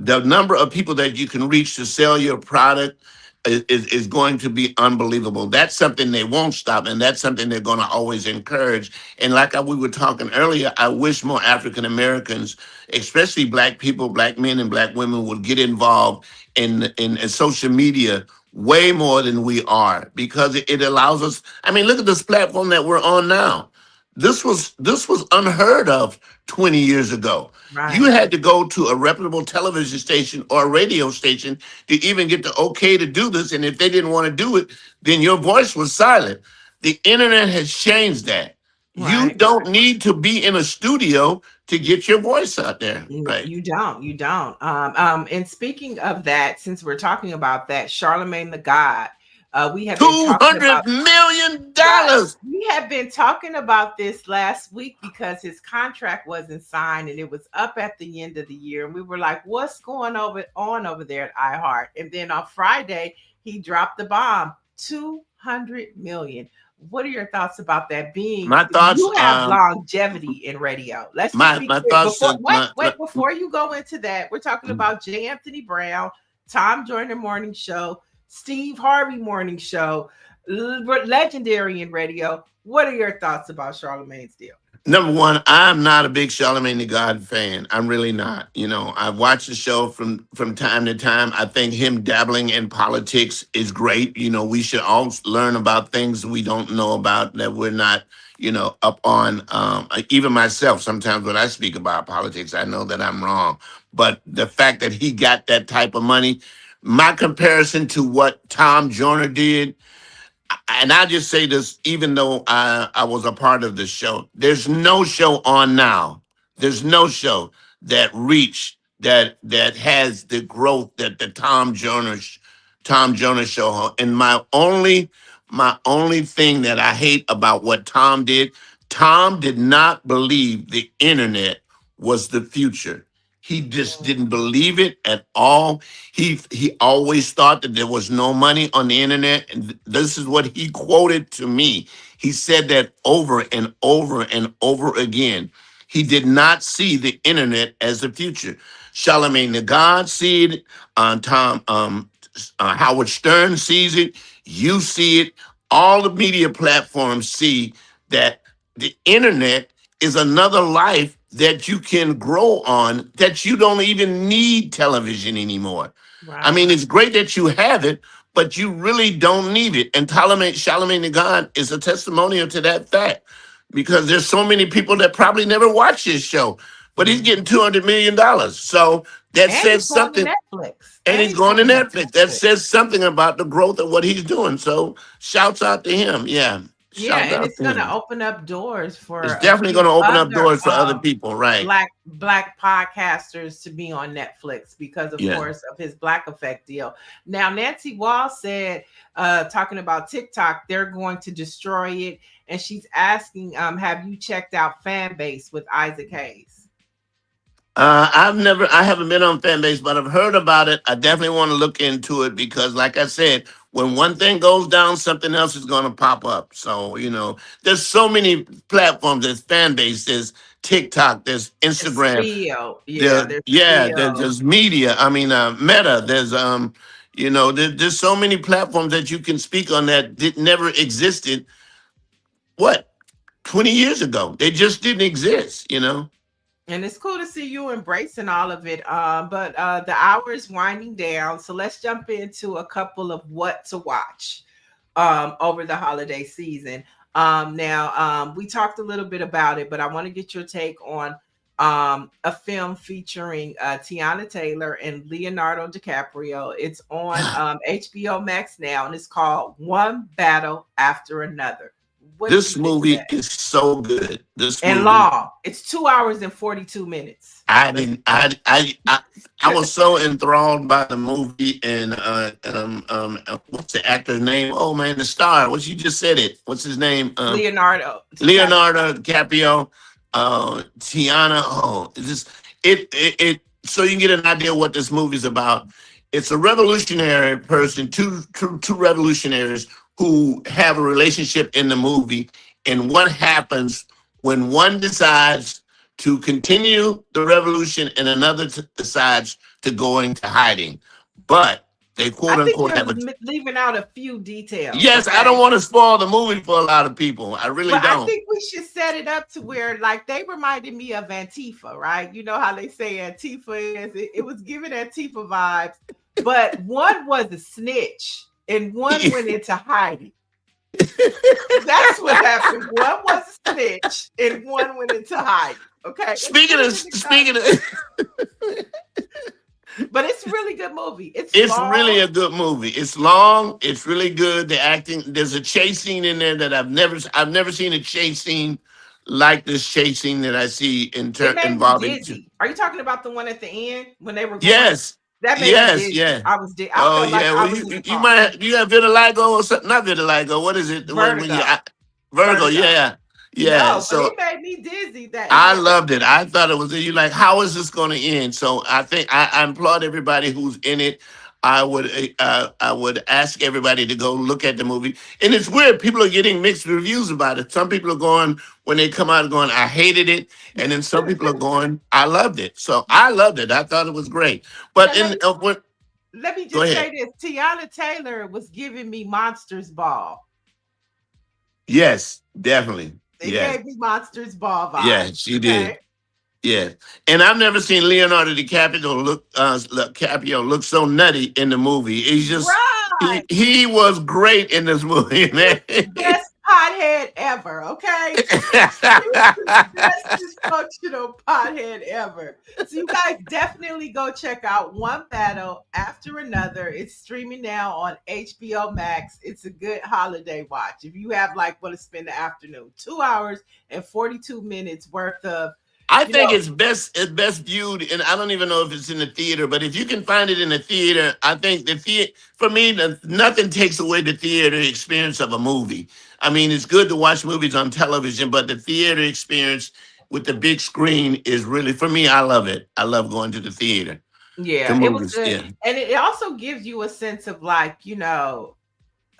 The number of people that you can reach to sell your product is going to be unbelievable. That's something they won't stop, and that's something they're going to always encourage. And like we were talking earlier, I wish more African Americans, especially black people, black men and black women, would get involved in social media way more than we are, because it allows us. I mean, look at this platform that we're on now. This was unheard of 20 years ago. You Right. had to go to a reputable television station or a radio station to even get the okay to do this. And if they didn't want to do it, then your voice was silent. The internet has changed that. You Right. don't need to be in a studio to get your voice out there. Right. You don't. You don't. And speaking of that, since we're talking about that, Charlemagne the God, we have been talking about. $200 million. Right. We have been talking about this last week because his contract wasn't signed and it was up at the end of the year. And we were like, what's going on over there at iHeart? And then on Friday, he dropped the bomb, 200 million. What are your thoughts about that? Being My thoughts, you have longevity in radio. Let's just my, be my clear. thoughts, Wait, before you go into that, we're talking about J. Anthony Brown, Tom Joyner Morning Show, Steve Harvey Morning Show. legendary in radio. What are your thoughts about Charlemagne's deal? Number one, I'm not a big Charlemagne the God fan. I'm really not. I've watched the show from time to time. I think him dabbling in politics is great. We should all learn about things we don't know about that we're not, up on. Even myself, sometimes when I speak about politics, I know that I'm wrong. But the fact that he got that type of money, my comparison to what Tom Joyner did, and I just say this, even though I was a part of the show, there's no show on now. There's no show that reached that has the growth that the Tom Jones show. And my only thing that I hate about what Tom did not believe the internet was the future. He just didn't believe it at all. He always thought that there was no money on the internet, and this is what he quoted to me. He said that over and over and over again. He did not see the internet as the future. Charlemagne the God see it. Tom Howard Stern sees it. You see it. All the media platforms see that the internet is another life that you can grow on, that you don't even need television anymore. I mean, Right. it's great that you have it, but you really don't need it. And Charlemagne the God is a testimonial to that fact, because there's so many people that probably never watch his show, but he's getting Mhm. $200 million. So that And he's says going to something. Netflix. And And he's he's going to going to Netflix. That Netflix. says something about the growth of what he's doing. So shouts out to him. Yeah. Yeah, Shouts and out it's to going to him. open up doors It's for a definitely going few to open up other doors for other people. Right. black podcasters to be on Netflix because, of Yeah. course, of his Black Effect deal. Now, Nancy Wall said, talking about TikTok, they're going to destroy it, and she's asking, have you checked out Fan Base with Isaac Hayes? I haven't been on fan base, but I've heard about it. I definitely want to look into it because, like I said, when one thing goes down, something else is going to pop up. So, there's so many platforms. There's fan base, there's TikTok, there's It's Instagram, Theo. Yeah, there, there's yeah, Theo. there's media. I mean, Meta. There's so many platforms that you can speak on that never existed. What 20 years ago? They just didn't exist. And it's cool to see you embracing all of it. But the hour is winding down. So let's jump into a couple of what to watch over the holiday season. Now, we talked a little bit about it, but I want to get your take on a film featuring Tiana Taylor and Leonardo DiCaprio. It's on HBO Max now, and it's called One Battle After Another. What did you This think of movie that? is so good. This And movie, long. It's 2 hours and 42 minutes. I didn't, I was so enthralled by the movie, and what's the actor's name? Oh man, the star. What, you just said it? What's his name? Leonardo DiCaprio. Leonardo DiCaprio, Tiana. Oh, it. So you can get an idea what this movie's about. It's a revolutionary person, two revolutionaries who have a relationship in the movie, and what happens when one decides to continue the revolution and another decides to go into hiding. But they I quote think unquote you're have a. leaving out a few details, Yes, I don't okay? want to spoil the movie for a lot of people. I really But I don't. think we should set it up to where, like, they reminded me of Antifa, right? You know how they say Antifa is? It was giving Antifa vibes, but one was a snitch and one went into hiding. That's what happened. One was a snitch and one went into hiding. Okay, let's speaking put of it in the speaking context. of, But it's a really good movie. It's it's really long. a good movie. It's long. It's really good. The acting. There's a chase scene in there that I've never seen a chase scene like this chase scene that I see It made me involving. dizzy. Are you talking about the one at the end when they were going? Yes, That made me yes, dizzy. yeah. I Oh felt like yeah. I Well, was in a you car. might you have vitiligo or something. Not vitiligo. What is it? When you Vertigo. Virgo? Vertigo. Yeah, yeah. No, but it So made me dizzy that I he loved it. I thought it was you like, how is this going to end? So I think I applaud everybody who's in it. I would ask everybody to go look at the movie. And it's weird. People are getting mixed reviews about it. Some people are going when they come out going, I hated it, and then some people are going, I loved it. So I loved it. I thought it was great. now But let me go just ahead. say this. Tiana Taylor was giving me Monsters Ball. Yes, definitely. It Yeah, gave me Monsters Ball yeah, vibes. she did. Okay. Yeah, and I've never seen Leonardo DiCaprio look so nutty in the movie. He's just Right. he was great in this movie, He was man. the best pothead ever. Okay. He was the best dysfunctional pothead ever. So you guys definitely go check out One Battle After Another. It's streaming now on HBO Max. It's a good holiday watch. If you have like want to spend the afternoon, 2 hours and 42 minutes worth of, I you think know, it's best viewed, and I don't even know if it's in the theater, but if you can find it in the theater, I think the theater for me, nothing takes away the theater experience of a movie. I mean, it's good to watch movies on television, but the theater experience with the big screen is really for me. I love it. I love going to the theater to yeah, it was movies. good. Yeah, And it also gives you a sense of like,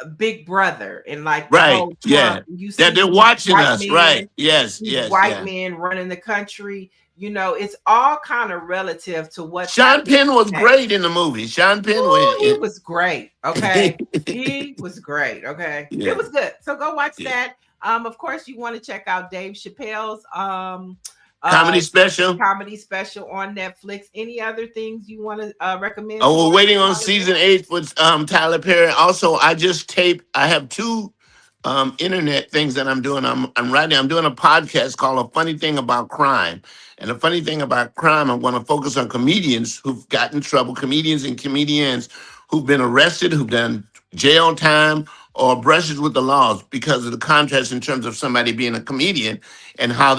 a big brother and like the right. whole Trump. Yeah, You that see they're watching white us. men, Right. Yes. these Yes. white Yeah. men running the country. It's all kind of relative to what's Sean happening Penn was today. great in the movie. Sean Penn was. Ooh, he was great. Okay. He was great. Okay. It Yeah. was good. So go watch Yeah. that. Of course, you want to check out Dave Chappelle's uh Comedy special. comedy special on Netflix. Any other things you want to recommend to Oh, we're watch waiting this on holiday? season 8 with Tyler Perry. Also, I just taped. I have two internet things that I'm doing. I'm writing. I'm doing a podcast called "A Funny Thing About Crime." And the funny thing about crime, I'm going to focus on comedians who've gotten in trouble, comedians and comedians who've been arrested, who've done jail time or brushes with the laws because of the contrast in terms of somebody being a comedian and how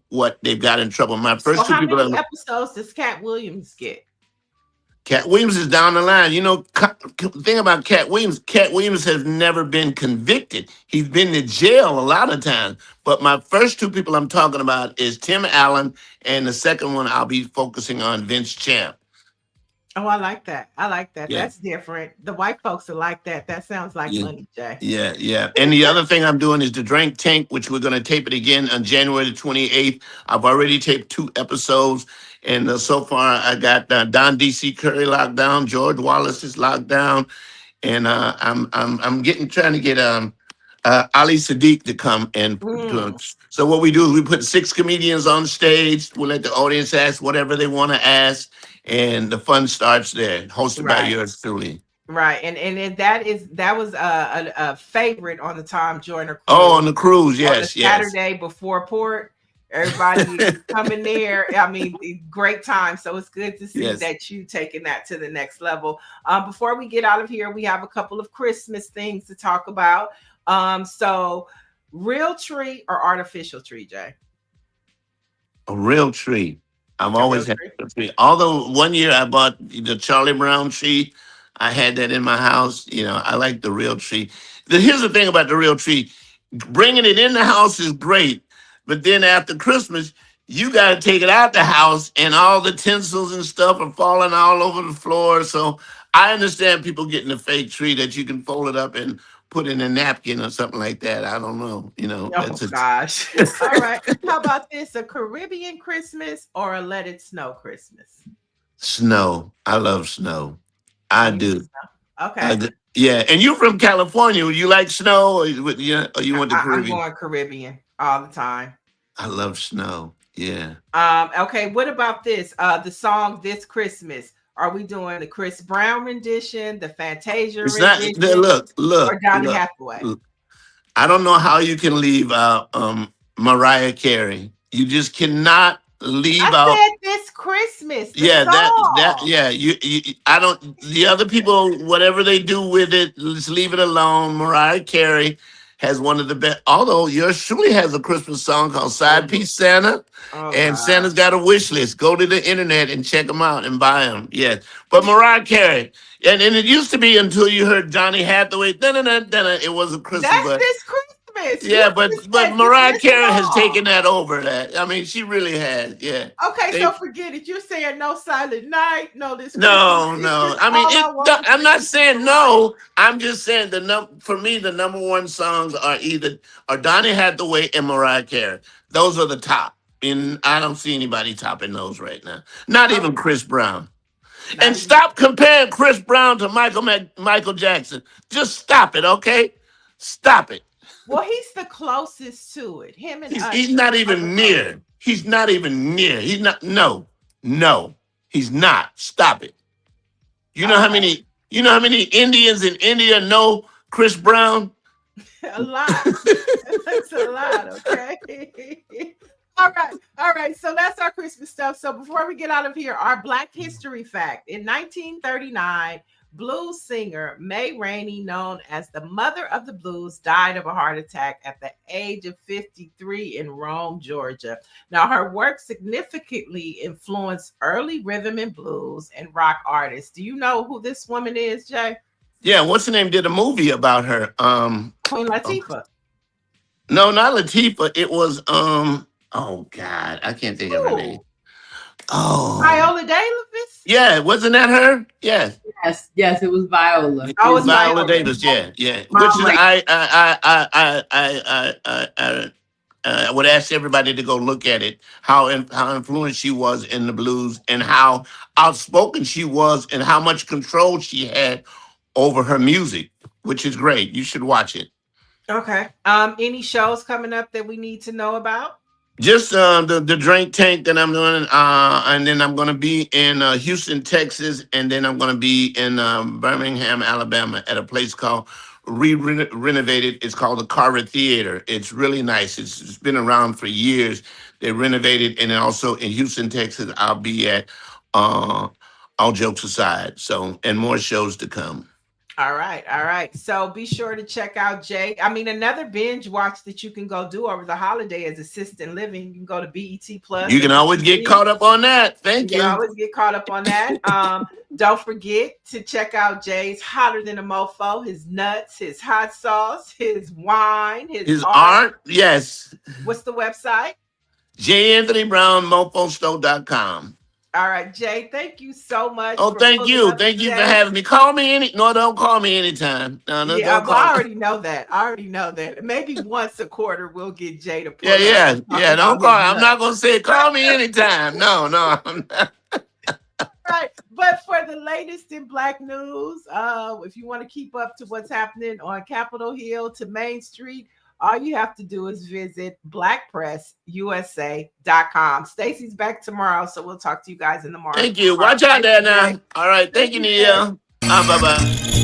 what they've got in trouble. My So first two how people many are episodes does Cat Williams get? Cat Williams is down the line. Thing about Cat Williams, Cat Williams has never been convicted. He's been to jail a lot of times. But my first two people I'm talking about is Tim Allen, and the second one I'll be focusing on Vince Champ. Oh, I like that. I like that. Yeah. That's different. The white folks are like that. That sounds like Yeah. money, Jay. Yeah, yeah. And the other thing I'm doing is the Drink Tank, which we're going to tape it again on January the 28th. I've already taped 2 episodes. And so far, I got Don DC Curry locked down, George Wallace is locked down, and I'm getting trying to get Ali Sadiq to come and do Mm, it. So what we do is we put 6 comedians on stage. We let the audience ask whatever they want to ask, and the fun starts there. Hosted by right. yours truly. Right. And that was a favorite on the Tom Joyner Oh, on cruise the cruise, on the yes, yes, Saturday before port. Everybody is coming there. I mean, great time. So it's good to see yes. that you taking that to the next level. Before we get out of here, we have a couple of Christmas things to talk about. So real tree or artificial tree, Jay? A real tree. I've A real always had tree. a tree. Although one year I bought the Charlie Brown tree, I had that in my house. I like the real tree. Here's the thing about the real tree: bringing it in the house is great, but then after Christmas, you got to take it out the house, and all the tinsels and stuff are falling all over the floor. So I understand people getting a fake tree that you can fold it up and put in a napkin or something like that. I don't know. Oh That's a gosh. All right. How about this? A Caribbean Christmas or a Let It Snow Christmas? snow. I love snow. I Oh, you like do. snow? Okay. Yeah, and you're from California. You like snow, or you went to I'm Caribbean? going Caribbean all the time. I love snow. Yeah. Okay, what about this? The song This Christmas. Are we doing the Chris Brown rendition, the Fantasia It's not. rendition, or Donny Hathaway? Look. I don't know how you can leave out Mariah Carey. You just cannot I leave out. said this Christmas, the Yeah, that song. yeah. I don't. The other people, whatever they do with it, let's leave it alone. Mariah Carey has one of the best. Although yours truly has a Christmas song called "Side Oh, Piece Santa," oh and God. Santa's got a wish list. Go to the internet and check them out and buy them. Yes, but Mariah Carey, and it used to be until you heard Johnny Hathaway. It wasn't Christmas, That's but this Christmas. You yeah, but just but said just Mariah listen Carey has on. taken that over. That I mean, she really has. Yeah, Okay, they so forget it. You're saying no silent night, no this Christmas. No, It's no. just I mean, all I want for I'm not Christmas is saying Mariah. no. I'm just saying for me, the number one songs are either Donny Hathaway and Mariah Carey. Those are the top, and I don't see anybody topping those right now. Not even Okay, Chris Brown. And not even. stop comparing Chris Brown to Michael Jackson. Just stop it, okay? Stop it. Well, he's the closest to it. Him and He's Usher not are the even closest. near. He's not even near. He's not. No, no, he's not. Stop it. You know how Okay, many? You know how many Indians in India know Chris Brown? a lot. That's a lot. Okay. All right. All right. So that's our Christmas stuff. So before we get out of here, our Black History fact. In 1939, blues singer May Rainey, known as the mother of the blues, died of a heart attack at the age of 53 in Rome, Georgia. Now, her work significantly influenced early rhythm and blues and rock artists. Do you know who this woman is, Jay? Yeah, what's the name? Did a movie about her. Queen Oh, Latifah. no, not Latifah. It was Oh God, I can't think of her name. Who? Oh, Viola Davis? yeah, wasn't that her? Yeah, Yes, yes, it was Viola. Oh, it's Viola Viola. Davis. Yeah, yeah. Which is Mama. I would ask everybody to go look at it. How influenced she was in the blues, and how outspoken she was, and how much control she had over her music, which is great. You should watch it. Okay. Any shows coming up that we need to know about? Just the drink tank that I'm doing, and then I'm going to be in Houston, Texas, and then I'm going to be in Birmingham, Alabama, at a place called renovated. It's called the Carver Theater. It's really nice. It's been around for years. They renovated, and then also in Houston, Texas, I'll be at. Uh, all jokes aside, so and more shows to come. All right, all right. So be sure to check out Jay. I mean, another binge watch that you can go do over the holiday is assistant living. You can go to BET Plus You and can watch always get it. caught up on that. You Thank can you. always get caught up on that. Don't forget to check out Jay's Hotter Than a Mofo, his nuts, his hot sauce, his wine, his His art. art, yes. What's the website? JAnthonyBrownMofoStore.com. All right, Jay, thank you so much Oh, for thank pulling you. up Thank you for today. having me. Call me any. No, don't call me anytime. No, no, Yeah, don't well, I call. already know that. I already know that. Maybe once a quarter we'll get Jay to Yeah, pull up yeah, and talk yeah. Don't about call. his I'm nuts. not gonna say call me anytime. No, no. I'm not. Right. But for the latest in Black news, if you want to keep up to what's happening on Capitol Hill to Main Street, all you have to do is visit BlackPressUSA.com. Stacy's back tomorrow, so we'll talk to you guys in the morning. Thank you. Watch out Thank there you, Jay. now. All right. Thank Thank you, you, Jay. Nia. Bye bye.